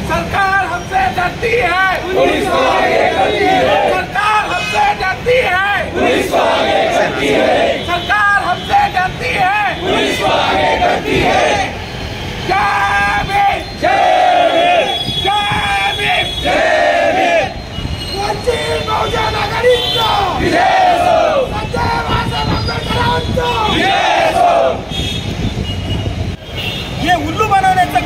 सरकार हमसे डरती है, पुलिस को आगे करती है। सरकार हमसे डरती है, पुलिस को आगे करती है। सरकार हमसे डरती है, पुलिस को आगे करती है। जय भीम, जय भीम, जय भीम, जय भीम। वंचित बहुजन आघाडीचा विजय हो, सत्य वाचन आंबेडकरांचा विजय हो। हे उल्लू बनवण्याचं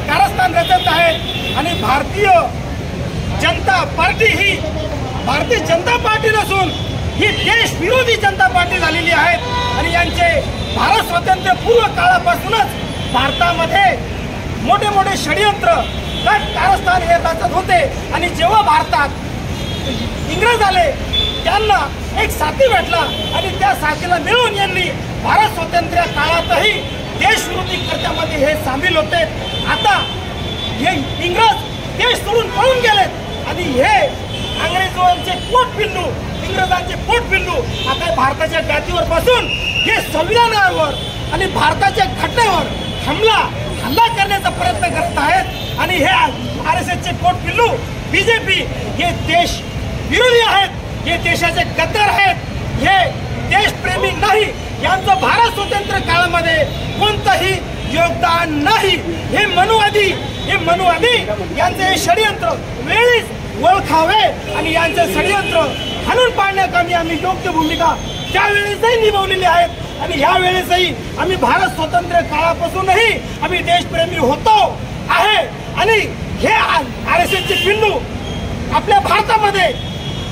कारस्थान रचत आहे आणि भारतीय जनता पार्टी ही भारतीय जनता पार्टी नसून ही देश विरोधी जनता पार्टी झालेली आहे आणि यांचे भारत स्वातंत्र्यपूर्व काळापासूनच भारतामध्ये मोठे मोठे षडयंत्र कारस्थान हे रचत होते आणि जेव्हा भारतात इंग्रज आले त्यांना एक साथी भेटला आणि त्या साथीला मिळून यांनी भारत स्वातंत्र्य काळातही देशविरोधी कृत्यामध्ये हे सामील होते। आता हे इंग्रज देश सोडून पळून गेलेत आणि हे अंग्रेजांचे पोटपिल्लू इंग्रजांचे पोटपिल्लू आता भारताच्या गादीवर बसून हे संविधानावर आणि भारताच्या घटनेवर हल्ला करण्याचा प्रयत्न करत आहेत आणि हे आरएसएसचे पोटपिल्लू बीजेपी हे देश विरोधी आहेत, हे देशाचे गद्दार आहेत, हे देशप्रेमी नाही, यांचं भारत स्वातंत्र्य काळामध्ये कोणतंही योगदान नाही। हे मनुवादी यांचे षडयंत्र वेळीच ओळखावे आणि यांचे षडयंत्र हाणून पाडण्याकामी आम्ही योग्य भूमिका त्यावेळेसही निभावलेली आहेत आणि यावेळेसही आम्ही भारत स्वातंत्र्य काळापासूनही आम्ही देशप्रेमी होतो आहे आणि हे आरएसएसचे पिल्लू आपल्या भारतामध्ये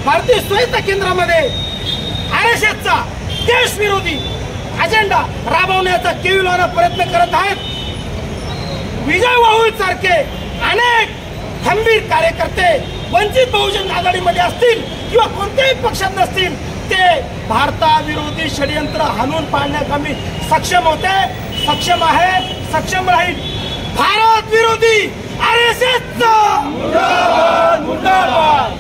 भारतीय स्वायत्त केंद्रामध्ये आरएसएसचा देशविरोधी अजेंडा राबवण्याचा केविलवाना प्रयत्न करत आहेत। विजय वाहुळ सारखे अनेक खंबीर कार्यकर्ते वंचित बहुजन आघाडीमध्ये असतील किंवा कोणत्याही पक्षात नसतील ते भारताविरोधी षडयंत्र हाणून पाडण्याकामी सक्षम होते, सक्षम आहेत, सक्षम राहील। भारत विरोधी आरएसएसचा मुर्दाबाद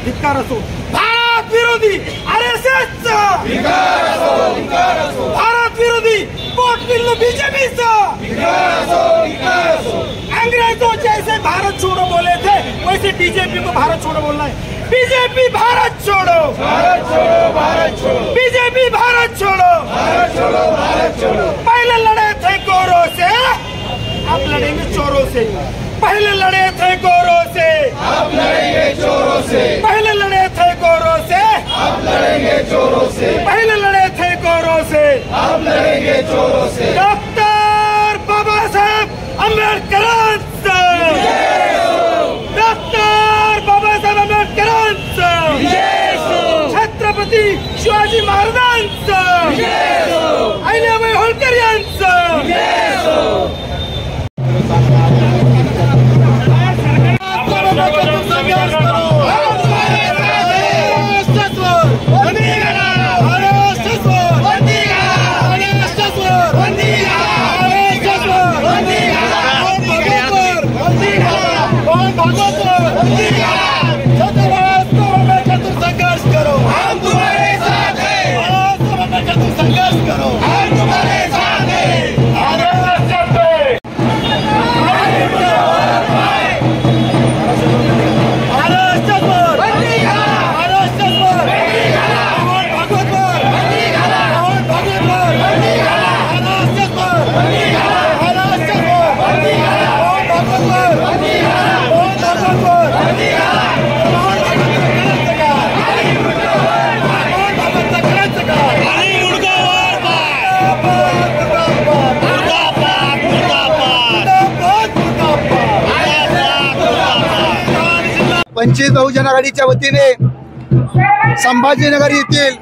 धिक्कार असो, भारत विरोधी आरएसएसचा धिक्कार असो, भारत विरोधी पोटपिल्लू बीजेपीचा धिक्कार असो, धिक्कार असो। अंग्रेजों जैसे भारत छोड़ो बोले थे वैसे बीजेपी को भारत छोड़ो बोलना है। बीजेपी भारत छोड़ो, भारत छोड़ो, भारत छोड़ो। बीजेपी भारत छोड़ो, भारत छोड़ो, भारत छोड़ो। पहले लड़े थे गोरों से, अब लड़ेंगे चोरों से। पहले लड़े थे गोरों से, अब लड़ेंगे चोरों से। पहले लड़े थे गोरों से, अब लड़ेंगे चोरों से। पहले लड़े थे गोरों से, अब लड़ेंगे चोरों से। डॉक्टर बाबा साहेब आंबेडकरांचा डॉक्टर बाबासाहेब आंबेडकरांचा छत्रपती शिवाजी महाराजांचा अहिल्याबाई होळकर यांचा वंचित बहुजन आघाडीच्या वतीने संभाजीनगर येथील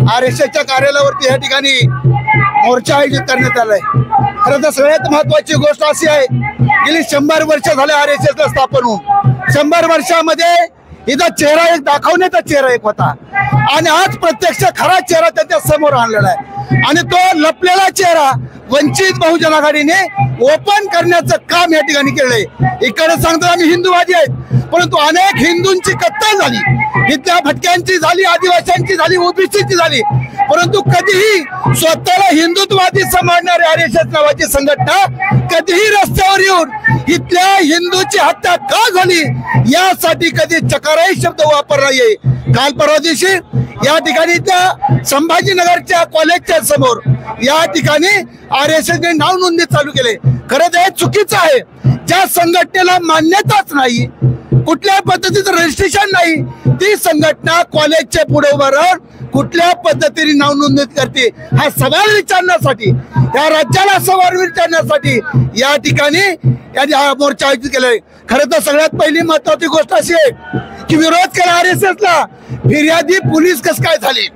RSSच्या कार्यालयावरती या ठिकाणी मोर्चा आयोजित करण्यात आलाय। खरं तर सगळ्यात महत्वाची गोष्ट अशी आहे, गेली 100 वर्ष झाले RSSला स्थापन होऊन। 100 वर्षामध्ये इथं चेहरा एक दाखवण्याचा चेहरा एक होता आणि आज प्रत्यक्ष खरा चेहरा त्यांच्या समोर आणलेला आहे आणि तो लपलेला चेहरा वंचित बहुजन आघाडीने ओपन करण्याचं काम या ठिकाणी केलंय। इकडे सांगतो आम्ही हिंदूवादी आहेत, परंतु अनेक हिंदूंची कत्तल झाली, इथल्या भटक्यांची झाली, आदिवासींची झाली, ओबीसीची झाली, परंतु कधीही स्वतःला हिंदुत्ववादी समजणारी RSS नावाची संघटना कधीही रस्त्यावर येऊन इथल्या हिंदूची हत्या का झाली यासाठी कधी चकाराही शब्द वापरला नाहीये। काल परवा दिवशी या ठिकाणी त्या संभाजीनगरच्या कॉलेजच्या समोर या ठिकाणी RSSने नाव नोंदणी चालू केले। खरं तर हे चुकीचं आहे। ज्या संघटनेला मान्यताच नाही, कुठल्या पद्धतीचं रजिस्ट्रेशन नाही, ती संघटना कॉलेजच्या पुढे उभं राहून कुठल्या पद्धतीने नाव नोंदणी करते हा सवाल विचारण्यासाठी, या राज्याला सवाल विचारण्यासाठी या ठिकाणी या मोर्चा आयोजित केलाय। खरं तर सगळ्यात पहिली महत्वाची गोष्ट अशी आहे की विरोध केला RSSला, फिर्यादी पोलीस कस काय झाली,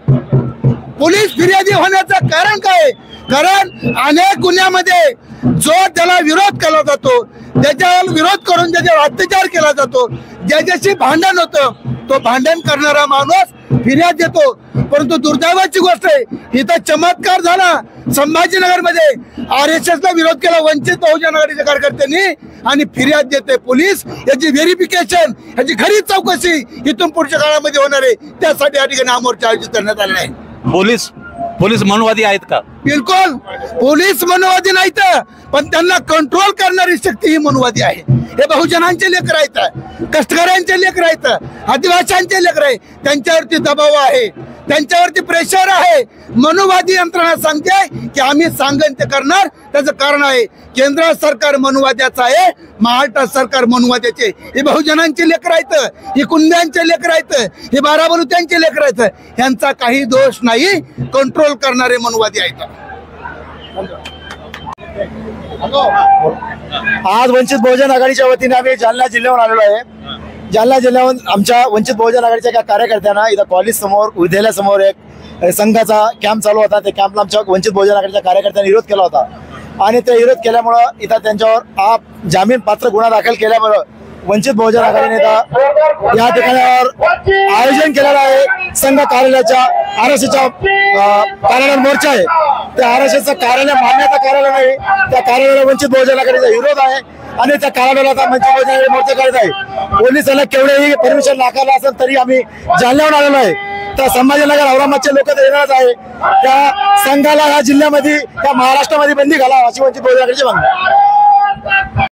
पोलीस फिर्यादी होण्याचं कारण काय? कारण अनेक गुन्ह्यामध्ये जो त्याला विरोध केला जातो, त्याच्यावर विरोध करून त्याच्यावर अत्याचार केला जातो, ज्याच्याशी भांडण होतं, तो भांडण करणारा माणूस फिर्याद देतो। परंतु दुर्दैवाची गोष्ट आहे, इथं चमत्कार झाला। संभाजीनगरमध्ये RSSला विरोध केला वंचित बहुजन आघाडीच्या कार्यकर्त्यांनी आणि फिर्याद देते पोलीस। याची व्हेरिफिकेशन, याची खरी चौकशी इथून पुढच्या काळामध्ये होणार आहे, त्यासाठी या ठिकाणी हा मोर्चा आयोजित करण्यात आला आहे। पोलीस मनोवादी आहेत का? बिलकुल पोलीस मनोवादी नाहीत, पण त्यांना कंट्रोल करणारी शक्ती ही मनोवादी आहे। हे बहुजनांचे लेकर आहेत, कष्टकऱ्यांचे लेकर आहेत, आदिवासींचे लेकर आहे, त्यांच्यावरती दबाव आहे, त्यांच्यावरती प्रेशर आहे। मनोवादी यंत्रणा सांगते की आम्ही सांगन ते करणार। त्याचं कारण आहे केंद्र सरकार मनोवाद्याचं आहे, महाराष्ट्र सरकार मनोवाद्याचे। हे बहुजनांचे लेकर आहेत, हे कुंड्यांचे लेकर आहेत, हे बाराबलुत्यांचे लेकर आहेत, यांचा काही दोष नाही, कंट्रोल करणारे मनोवादी आहेत। आज वंचित बहुजन आघाडीच्या वतीने आम्ही जालना जिल्ह्यावर आलेलो आहे। जालना जिल्ह्यावर आमच्या वंचित बहुजन आघाडीच्या एका कार्यकर्त्यांना इथं कॉलेज समोर, विद्यालयासमोर एक संघाचा कॅम्प चालू होता। त्या कॅम्पला आमच्या वंचित बहुजन आघाडीच्या कार्यकर्त्यांनी विरोध केला होता आणि ते विरोध केल्यामुळं इथं त्यांच्यावर जामीन पात्र गुन्हा दाखल केल्यामुळं वंचित बहुजन आघाडीने या ठिकाणावर आयोजन केलेलं आहे। संघ कार्यालयाच्या RSSच्या कार्यालयावर मोर्चा आहे। त्या RSSचं कार्यालय मान्यता कार्यालय नाही, त्या कार्यालयाला वंचित बहुजन आघाडीचा विरोध आहे आणि त्या कार्यालयाला आता वंचित बहुजन आघाडी मोर्चा करत आहे। पोलिसांना केवढेही परमिशन नाकारलं असेल तरी आम्ही जालन्यावर आलेलो आहे। तर संभाजीनगर औरंगाबादचे लोक तर येणारच आहे। त्या संघाला या जिल्ह्यामध्ये, त्या महाराष्ट्रामध्ये बंदी घाला अशी वंचित बहुजन आघाडीची मागणी।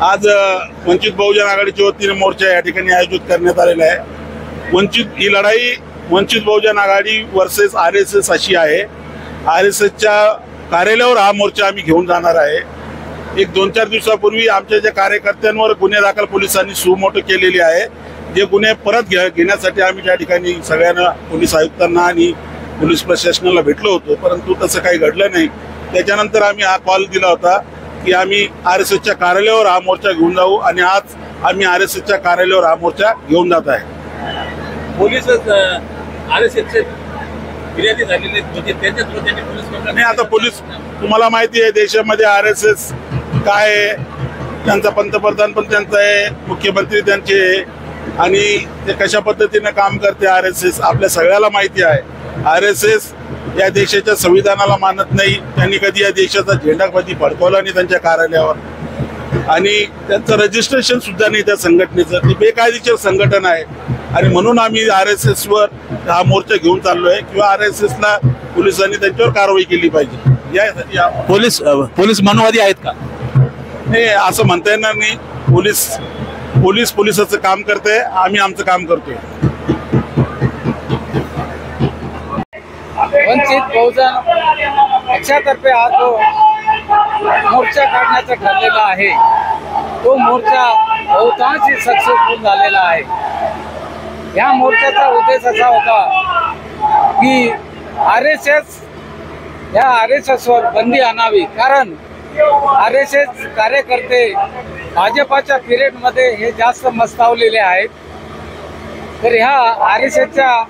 आज वंचित बहुजन आघाडीच्या वतीने मोर्चा या ठिकाणी आयोजित करण्यात आलेला आहे। वंचित ही लढाई वंचित बहुजन आघाडी वर्सेस RSS अशी आहे. RSSच्या कार्यालयावर हा मोर्चा आम्ही घेऊन जाणार आहे. एक 2-4 दिवसापूर्वी आमच्या ज्या कार्यकर्त्यांवर गुन्हे दाखल पोलिसांनी सुमोटो केलेली आहे. जे गुन्हे परत घेण्यासाठी आम्ही त्या ठिकाणी सगळ्यांना पोलीस आयुक्तांना आणि पोलीस प्रशासनाला भेटलो होतो, परंतु तसं काही घडलं नाही. त्याच्यानंतर आम्ही हा कॉल दिला होता की आम्ही RSSच्या कार्यालयावर हा मोर्चा घेऊन जाऊ आणि आज आम्ही RSSच्या कार्यालयावर हा मोर्चा घेऊन जात आहे. पोलीस RSSचे फिर्यादी झालेले होते, त्यांनी पोलीस नाही, आता पोलीस तुम्हाला माहिती आहे देशामध्ये RSS काय आहे, त्यांचा पंतप्रधान पण त्यांचा आहे, मुख्यमंत्री त्यांचे आहे आणि ते कशा पद्धतीने काम करते RSS आपल्या सगळ्याला माहिती आहे. RSS या देशाच्या संविधानाला मानत नाही. त्यांनी कधी या देशाचा झेंडा कधी फडकवला नाही त्यांच्या कार्यालयावर आणि त्यांचं रजिस्ट्रेशन सुद्धा नाही त्या संघटनेचं. ती बेकायदेशीर संघटना आहे आणि म्हणून आम्ही RSS वर हा मोर्चा घेऊन चाललोय किंवा RSSला पोलिसांनी त्यांच्यावर कारवाई केली पाहिजे यासाठी. पोलीस मानवादी आहेत का? नाही, असं म्हणता येणार नाही. पोलिसाचं काम करते, आम्ही आमचं काम करतोय. वंचित बहुजन पक्षातर्फे आज जो मोर्चा काढण्याचा ठरलेला आहे तो मोर्चा बहुतांशी सक्सेसफुल झालेला आहे. या मोर्चाचा उद्देश असा होता की RSS वर बंदी आणावी, कारण RSS कार्यकर्ते भाजपाच्या पिरियडमध्ये हे जास्त मस्तावलेले आहेत. तर ह्या RSSच्या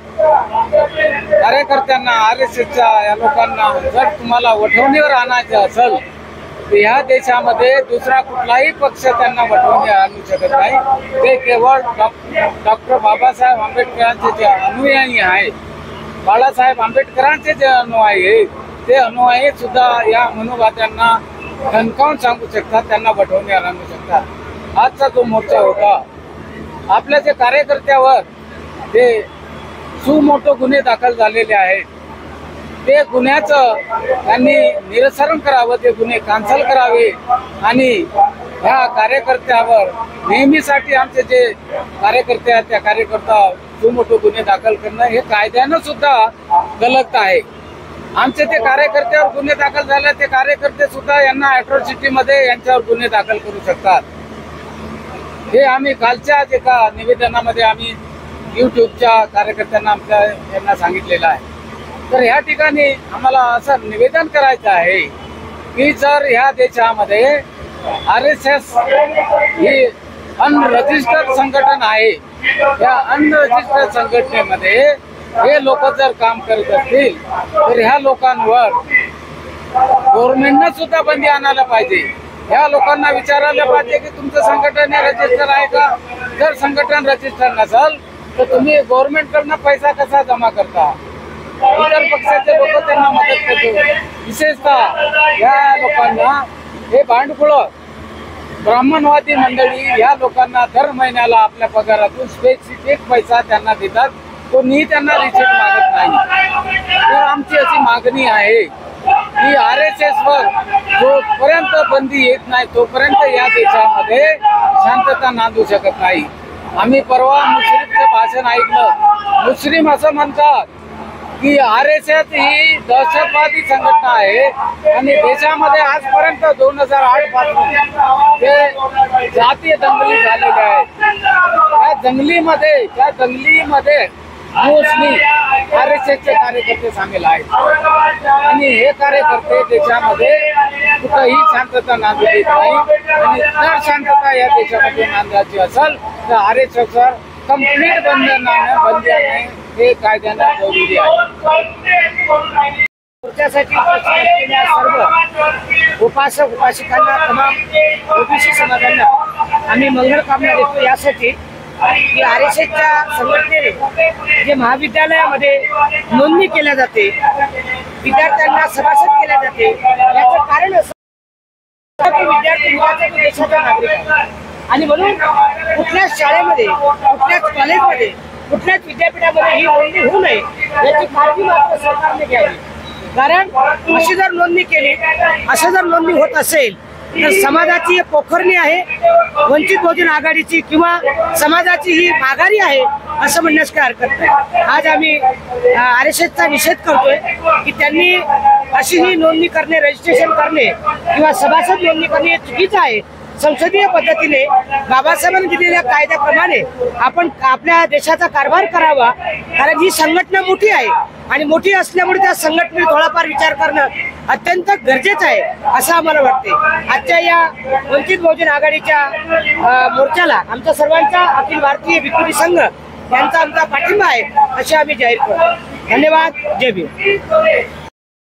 कार्यकर्त्यांना, RSSच्या या लोकांना जर तुम्हाला वठवणीवर आणायचं असेल तर ह्या देशामध्ये दुसरा कुठलाही पक्ष त्यांना वठवणी आणू शकत नाही. ते केवळ डॉक्टर बाबासाहेब आंबेडकरांचे जे अनुयायी आहेत, बाळासाहेब आंबेडकरांचे जे अनुयायी आहेत, ते अनुयायी सुद्धा या मनोवाद्यांना ठणकावून सांगू शकतात, त्यांना वठवणीवर आणू शकतात. आजचा जो मोर्चा होता, आपल्या जे कार्यकर्त्यावर ते सुमोठो गुन्हे दाखल झालेले आहेत, ते गुन्ह्याचं त्यांनी निरसन करावं, ते गुन्हे कॅन्सल करावे आणि ह्या कार्यकर्त्यावर नेहमीसाठी आमचे जे कार्यकर्ते आहेत त्या कार्यकर्ता सुमोठो गुन्हे दाखल करणं हे कायद्यानं सुद्धा गलत आहे. आमचे ते कार्यकर्त्यावर गुन्हे दाखल झाले, ते कार्यकर्ते सुद्धा यांना अॅट्रॉसिटीमध्ये यांच्यावर गुन्हे दाखल करू शकतात. हे आम्ही कालच्या एका निवेदनामध्ये आम्ही यूट्यूबच्या कार्यकर्त्यांना आमच्या यांना सांगितलेलं आहे. तर ह्या ठिकाणी आम्हाला असं निवेदन करायचं आहे की जर ह्या देशामध्ये RSS ही अनरजिस्टर्ड संघटन आहे, या अनरजिस्टर्ड संघटनेमध्ये हे लोक जर काम करत असतील तर ह्या लोकांवर गव्हर्नमेंटनं सुद्धा बंदी आणायला पाहिजे. ह्या लोकांना विचारायला पाहिजे की तुमचं संघटन हे रजिस्टर आहे का? जर संघटन रजिस्टर नसेल तर तुम्ही गव्हर्नमेंटकडनं पैसा कसा जमा करता? इतर पक्षाचे लोक त्यांना मदत करतो. विशेषतः या लोकांना हे भांडकुळं ब्राह्मणवादी मंडळी या लोकांना दर महिन्याला आपल्या पगारातून स्पेसिफिक पैसा त्यांना देतात. कोणीही त्यांना रिसिप्ट मागत नाही. तर आमची अशी मागणी आहे की RSS वर जोपर्यंत बंदी येत नाही तोपर्यंत या देशामध्ये शांतता नांदू शकत नाही. आम्ही परवा मुस्लिमचं भाषण ऐकलं. मुस्लिम असं म्हणतात की RSS ही दहशतवादी संघटना आहे आणि देशामध्ये आजपर्यंत 2008 पासून ते जातीय दंगली झालेल्या आहेत. त्या दंगलीमध्ये मोस्टली RSSचे कार्यकर्ते सामील आहेत आणि हे कार्यकर्ते देशामध्ये कुठंही शांतता नांदू देत नाही. आणि जर शांतता या देशामध्ये नांदायची असेल तर RSS वर कंप्लीट बंदी आणणे हे कायद्यानं जरुरी आहे. मोर्चासाठी सर्व उपासक उपासिकांना, तमाम ओबीसी समाजांना आम्ही मंगलकामना देतो यासाठी की RSSच्या संघटनेने जे महाविद्यालयामध्ये नोंदणी केल्या जाते, विद्यार्थ्यांना सभासद केल्या जाते, याचं कारण असं की विद्यार्थी देशाचा नागरिक आहे आणि म्हणून कुठल्याच शाळेमध्ये, कुठल्याच कॉलेजमध्ये, कुठल्याच विद्यापीठामध्ये ही नोंदणी होऊ नये याची काळजी मात्र सरकारने घ्यावी. कारण अशी जर नोंदणी केली, असं जर नोंदणी होत असेल तर समाजाची पोखरणी आहे वंचित बहुजन आघाडीची किंवा समाजाची ही माघारी आहे असं म्हणण्यास काही हरकत नाही. आज आम्ही RSSचा निषेध करतोय की त्यांनी अशी ही नोंदणी करणे, रजिस्ट्रेशन करणे किंवा सभासद नोंदणी करणे हे चुकीचं आहे. संसदीय पद्धतीने बाबासाहेबांनी दिलेल्या कायद्याप्रमाणे आपण आपल्या देशाचा कारभार करावा, कारण ही संघटना मोठी आहे आणि मोठी असल्यामुळे त्या संघटनेत थोडाफार विचार करणं अत्यंत गरजेचं आहे असं आम्हाला वाटते. आजच्या या वंचित बहुजन आघाडीच्या मोर्चाला आमच्या सर्वांचा अखिल भारतीय भिक्खुनी संघ यांचा आमचा पाठिंबा आहे असे आम्ही जाहीर करतो. धन्यवाद. जय भीम.